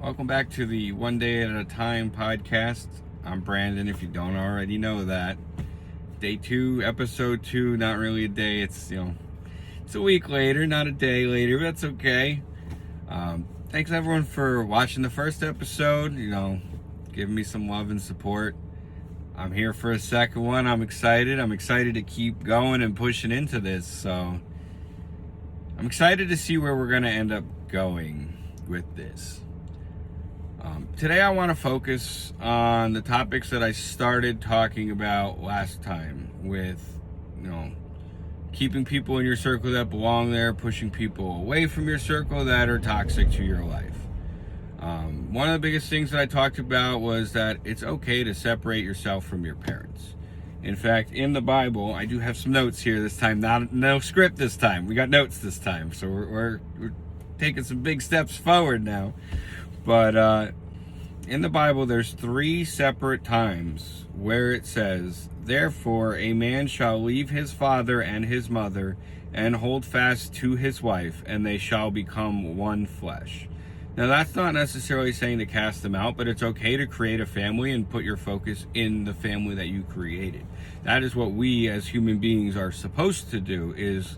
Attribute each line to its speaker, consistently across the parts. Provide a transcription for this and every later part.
Speaker 1: Welcome back to the One Day at a Time podcast. I'm Brandon, if you don't already know that. Day 2, episode 2, not really a day. It's a week later, not a day later, but that's okay. Thanks everyone for watching the first episode, giving me some love and support. I'm here for a second one. I'm excited to keep going and pushing into this. So I'm excited to see where we're going to end up going with this. Today I want to focus on the topics that I started talking about last time with, keeping people in your circle that belong there, pushing people away from your circle that are toxic to your life. One of the biggest things that I talked about was that it's okay to separate yourself from your parents. In fact, in the Bible, I do have some notes here this time. No script this time. We got notes this time, so we're taking some big steps forward now. But in the Bible, there's 3 separate times where it says, "Therefore a man shall leave his father and his mother and hold fast to his wife, and they shall become one flesh." Now that's not necessarily saying to cast them out, but it's okay to create a family and put your focus in the family that you created. That is what we as human beings are supposed to do, is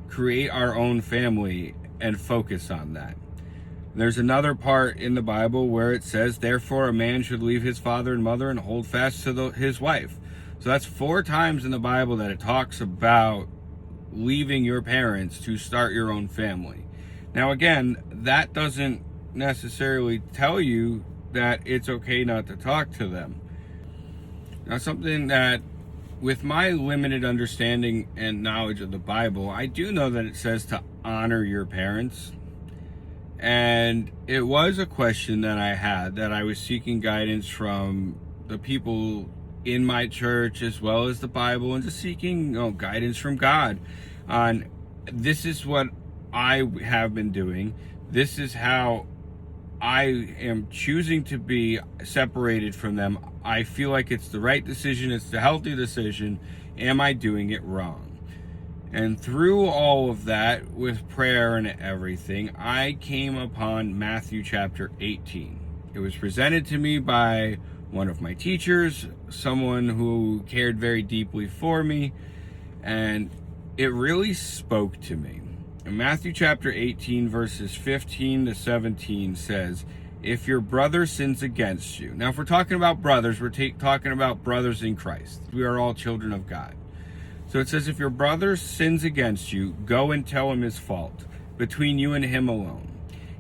Speaker 1: create our own family and focus on that. There's another part in the Bible where it says, "Therefore a man should leave his father and mother and hold fast to his wife." So that's 4 times in the Bible that it talks about leaving your parents to start your own family. Now again, that doesn't necessarily tell you that it's okay not to talk to them. Now, something that, with my limited understanding and knowledge of the Bible, I do know that it says to honor your parents. And it was a question that I had, that I was seeking guidance from the people in my church as well as the Bible, and just seeking guidance from God on, this is what I have been doing. This is how I am choosing to be separated from them. I feel like it's the right decision. It's the healthy decision. Am I doing it wrong? And through all of that, with prayer and everything, I came upon Matthew chapter 18. It was presented to me by one of my teachers, someone who cared very deeply for me, and it really spoke to me. In Matthew chapter 18, verses 15 to 17 says, "If your brother sins against you." Now, if we're talking about brothers, we're talking about brothers in Christ. We are all children of God. So it says, "If your brother sins against you, go and tell him his fault, between you and him alone.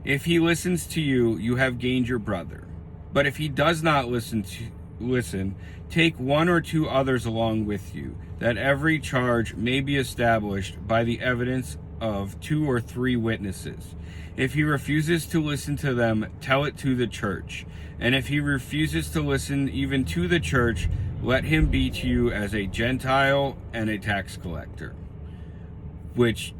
Speaker 1: If he listens to you, you have gained your brother. But if he does not listen, take 1 or 2 others along with you, that every charge may be established by the evidence of 2 or 3 witnesses. If he refuses to listen to them, tell it to the church. And if he refuses to listen even to the church, let him be to you as a Gentile and a tax collector." Which,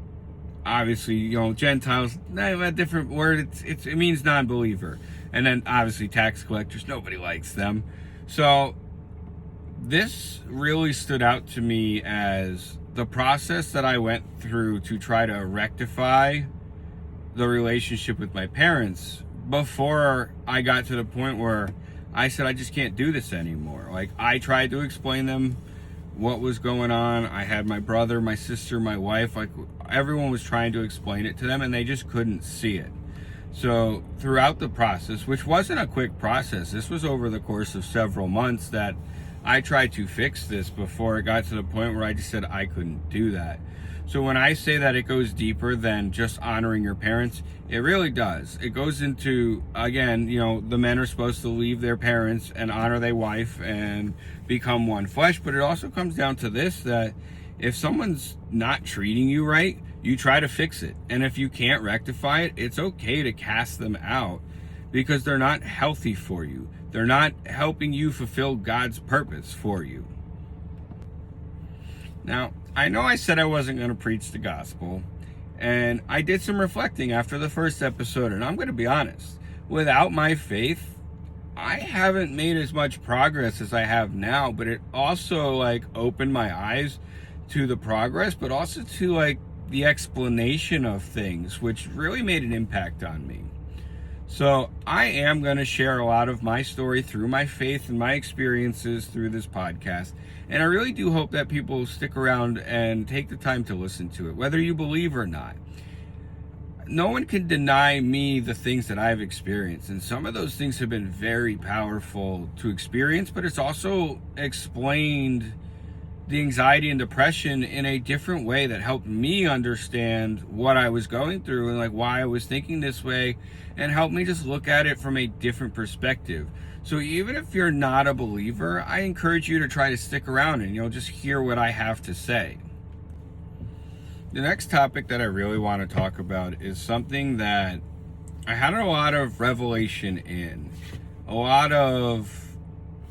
Speaker 1: obviously, Gentiles, a different word. It means non-believer. And then, obviously, tax collectors, nobody likes them. So this really stood out to me as the process that I went through to try to rectify the relationship with my parents before I got to the point where I said, I just can't do this anymore. Like, I tried to explain them what was going on. I had my brother, my sister, my wife, like everyone was trying to explain it to them, and they just couldn't see it. So throughout the process, which wasn't a quick process, this was over the course of several months, that I tried to fix this before it got to the point where I just said I couldn't do that. So when I say that it goes deeper than just honoring your parents, it really does. It goes into, again, the men are supposed to leave their parents and honor their wife and become one flesh. But it also comes down to this, that if someone's not treating you right, you try to fix it. And if you can't rectify it, it's okay to cast them out, because they're not healthy for you. They're not helping you fulfill God's purpose for you. Now, I know I said I wasn't going to preach the gospel, and I did some reflecting after the first episode, and I'm going to be honest. Without my faith, I haven't made as much progress as I have now, but it also opened my eyes to the progress, but also to the explanation of things, which really made an impact on me. So I am going to share a lot of my story through my faith and my experiences through this podcast. And I really do hope that people stick around and take the time to listen to it, whether you believe or not. No one can deny me the things that I've experienced. And some of those things have been very powerful to experience, but it's also explained the anxiety and depression in a different way that helped me understand what I was going through and like why I was thinking this way, and helped me just look at it from a different perspective. So even if you're not a believer, I encourage you to try to stick around and just hear what I have to say. The next topic that I really want to talk about is something that I had a lot of revelation in, a lot of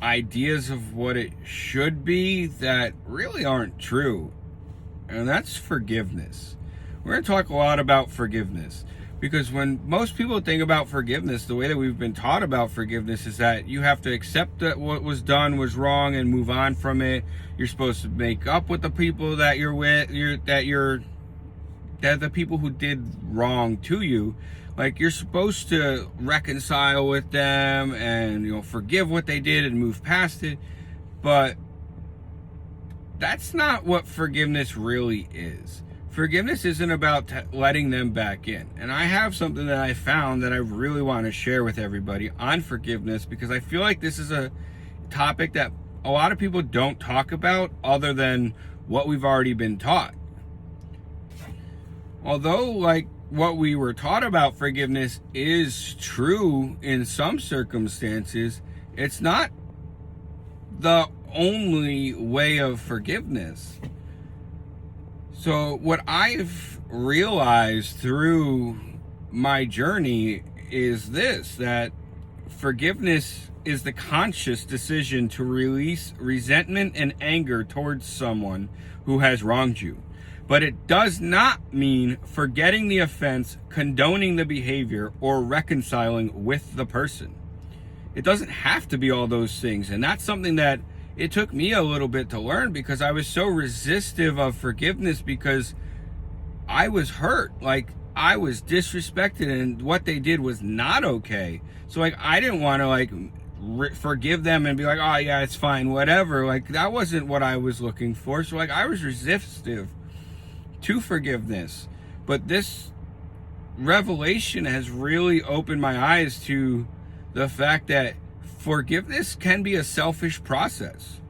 Speaker 1: ideas of what it should be that really aren't true, and that's forgiveness. We're going to talk a lot about forgiveness, because when most people think about forgiveness, the way that we've been taught about forgiveness is that you have to accept that what was done was wrong and move on from it. You're supposed to make up with the people that you're with, that the people who did wrong to you. Like, you're supposed to reconcile with them and, forgive what they did and move past it. But that's not what forgiveness really is. Forgiveness isn't about letting them back in. And I have something that I found that I really want to share with everybody on forgiveness, because I feel like this is a topic that a lot of people don't talk about other than what we've already been taught. Although, what we were taught about forgiveness is true in some circumstances, it's not the only way of forgiveness. So what I've realized through my journey is this, that forgiveness is the conscious decision to release resentment and anger towards someone who has wronged you. But it does not mean forgetting the offense, condoning the behavior, or reconciling with the person. It doesn't have to be all those things. And that's something that it took me a little bit to learn, because I was so resistive of forgiveness because I was hurt. I was disrespected and what they did was not okay. So I didn't want to forgive them and be like, oh yeah, it's fine, whatever. That wasn't what I was looking for. So I was resistive to forgiveness. But this revelation has really opened my eyes to the fact that forgiveness can be a selfish process.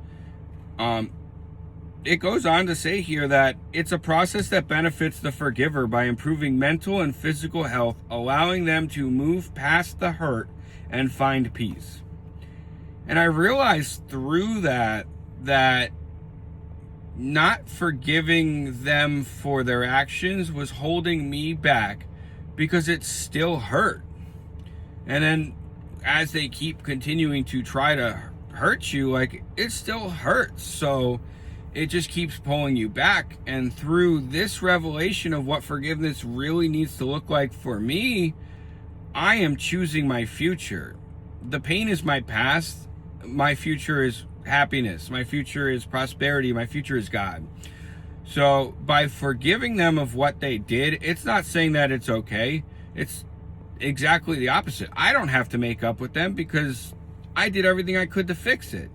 Speaker 1: It goes on to say here that it's a process that benefits the forgiver by improving mental and physical health, allowing them to move past the hurt and find peace. And I realized through that not forgiving them for their actions was holding me back, because it still hurt. And then as they keep continuing to try to hurt you, it still hurts. So it just keeps pulling you back. And through this revelation of what forgiveness really needs to look like for me, I am choosing my future. The pain is my past. My future is happiness. My future is prosperity. My future is God. So by forgiving them of what they did, it's not saying that it's okay. It's exactly the opposite. I don't have to make up with them because I did everything I could to fix it.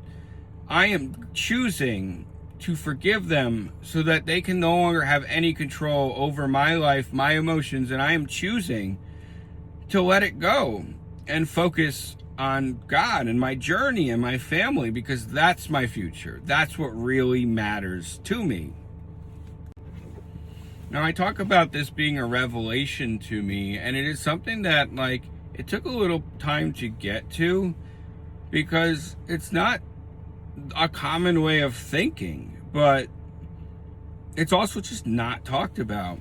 Speaker 1: I am choosing to forgive them so that they can no longer have any control over my life, my emotions, and I am choosing to let it go and focus on God and my journey and my family, because that's my future. That's what really matters to me. Now, I talk about this being a revelation to me, and it is something that it took a little time to get to, because it's not a common way of thinking, but it's also just not talked about.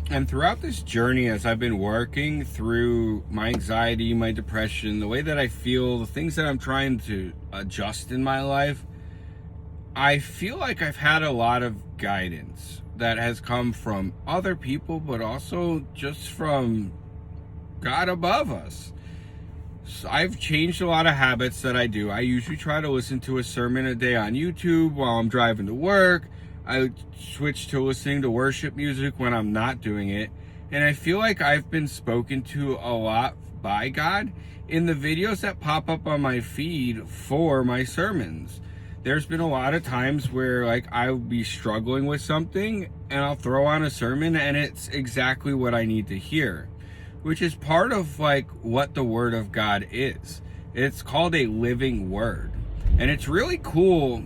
Speaker 1: And throughout this journey, as I've been working through my anxiety, my depression, the way that I feel, the things that I'm trying to adjust in my life, I feel like I've had a lot of guidance that has come from other people, but also just from God above us. So I've changed a lot of habits that I do. I usually try to listen to a sermon a day on YouTube while I'm driving to work. I switch to listening to worship music when I'm not doing it. And I feel like I've been spoken to a lot by God in the videos that pop up on my feed for my sermons. There's been a lot of times where like I'll be struggling with something and I'll throw on a sermon and it's exactly what I need to hear, which is part of like what the Word of God is. It's called a living word. And it's really cool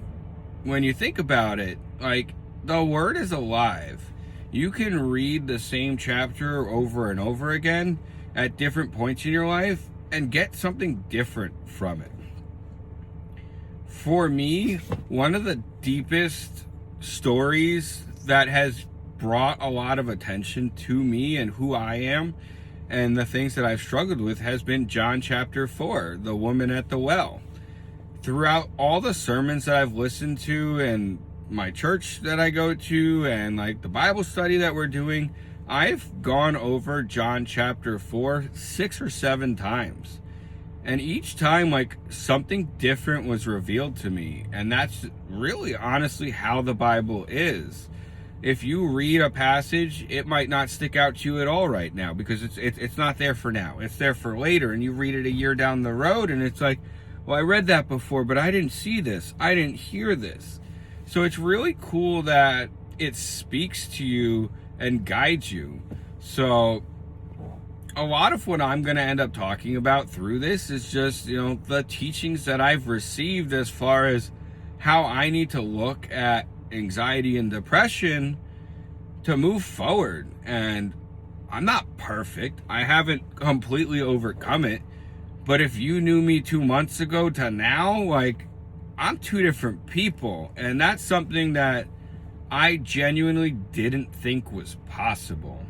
Speaker 1: when you think about it. Like, the Word is alive. You can read the same chapter over and over again at different points in your life and get something different from it. For me, one of the deepest stories that has brought a lot of attention to me and who I am and the things that I've struggled with has been John chapter 4, the woman at the well. Throughout all the sermons that I've listened to and my church that I go to and like the Bible study that we're doing, I've gone over John chapter 4 6 or 7 times. And each time, like, something different was revealed to me. And that's really honestly how the Bible is. If you read a passage, it might not stick out to you at all right now because it's not there for now. It's there for later. And you read it a year down the road and it's like, well, I read that before, but I didn't see this. I didn't hear this. So it's really cool that it speaks to you and guides you. So a lot of what I'm going to end up talking about through this is just, the teachings that I've received as far as how I need to look at anxiety and depression to move forward. And I'm not perfect. I haven't completely overcome it. But if you knew me 2 months ago to now, like, I'm 2 different people. And that's something that I genuinely didn't think was possible.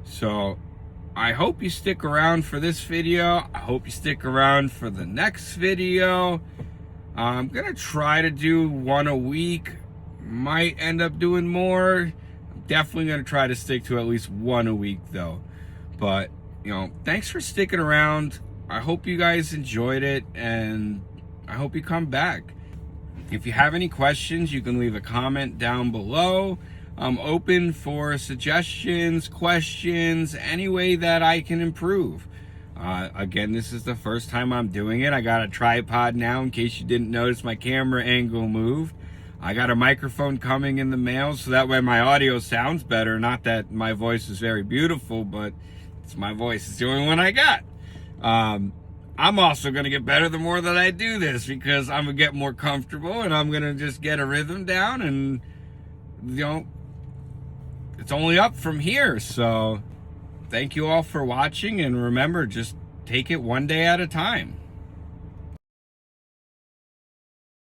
Speaker 1: So I hope you stick around for this video. I hope you stick around for the next video. I'm going to try to do 1 a week. Might end up doing more. I'm definitely going to try to stick to at least 1 a week though. But, thanks for sticking around. I hope you guys enjoyed it and I hope you come back. If you have any questions, you can leave a comment down below. I'm open for suggestions, questions, any way that I can improve. Again, this is the first time I'm doing it. I got a tripod now in case you didn't notice my camera angle moved. I got a microphone coming in the mail so that way my audio sounds better. Not that my voice is very beautiful, but it's my voice. It's the only one I got. I'm also going to get better the more that I do this because I'm going to get more comfortable and I'm going to just get a rhythm down and, it's only up from here. So thank you all for watching and remember, just take it one day at a time.